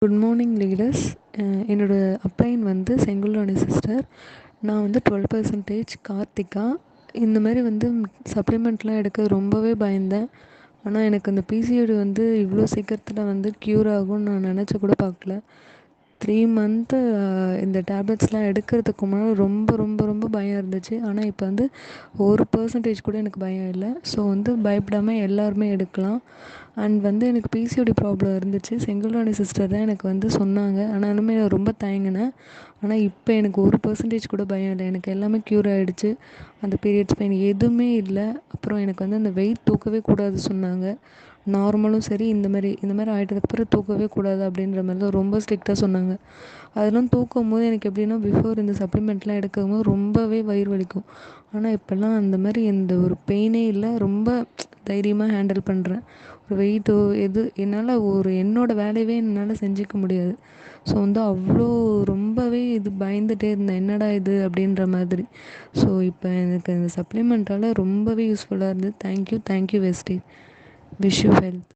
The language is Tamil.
Good morning leaders. என்னோட அப்ளைன் வந்து செங்குல்ராணி சிஸ்டர். நான் வந்து 12% கார்த்திகா. இந்த மாதிரி வந்து சப்ளிமெண்ட்லாம் எடுக்க ரொம்பவே பயந்தேன். ஆனால் எனக்கு அந்த பிசிஓடி வந்து இவ்வளோ சீக்கிரத்தில் வந்து க்யூர் ஆகும்னு நான் நினச்சி கூட பார்க்கல. 3 மந்த்து இந்த டேப்லெட்ஸ்லாம் எடுக்கிறதுக்கு முன்னாடி ரொம்ப ரொம்ப ரொம்ப பயம் இருந்துச்சு. ஆனால் இப்போ வந்து 1% கூட எனக்கு பயம் இல்லை. ஸோ வந்து பயப்படாமல் எல்லாருமே எடுக்கலாம். அண்ட் வந்து எனக்கு பிசிஓடி ப்ராப்ளம் இருந்துச்சு. செங்குல்ராணி சிஸ்டர் தான் எனக்கு வந்து சொன்னாங்க. ஆனாலுமே நான் ரொம்ப தயங்கினேன். ஆனால் இப்போ எனக்கு 1% கூட பயம் இல்லை. எனக்கு எல்லாமே க்யூர் ஆகிடுச்சு. அந்த பீரியட்ஸ் பெயின் எதுவுமே இல்லை. அப்புறம் எனக்கு வந்து அந்த வெயிட் தூக்கவே கூடாது சொன்னாங்க. நார்மலும் சரி, இந்த மாதிரி ஆகிட்டதுக்கப்புறம் தூக்கவே கூடாது அப்படின்ற மாதிரி தான் ரொம்ப ஸ்ட்ரிக்டாக சொன்னாங்க. அதெல்லாம் தூக்கும் போது எனக்கு எப்படின்னா, பிஃபோர் இந்த சப்ளிமெண்ட்லாம் எடுக்கும்போது ரொம்பவே வயிறு வலிக்கும். ஆனால் இப்போல்லாம் அந்த மாதிரி எந்த ஒரு பெயினே இல்லை. ரொம்ப தைரியமாக ஹேண்டில் பண்ணுறேன். ஒரு வெயிட்டோ என்னால் என்னோடய வேலையவே என்னால் செஞ்சுக்க முடியாது. ஸோ வந்து அவ்வளோ ரொம்பவே பயந்துகிட்டே இருந்தேன், என்னடா இது அப்படின்ற மாதிரி. ஸோ இப்போ எனக்கு இந்த சப்ளிமெண்ட்டால் ரொம்பவே யூஸ்ஃபுல்லாக இருந்தது. தேங்க்யூ வெஸ்டி. Wish you health.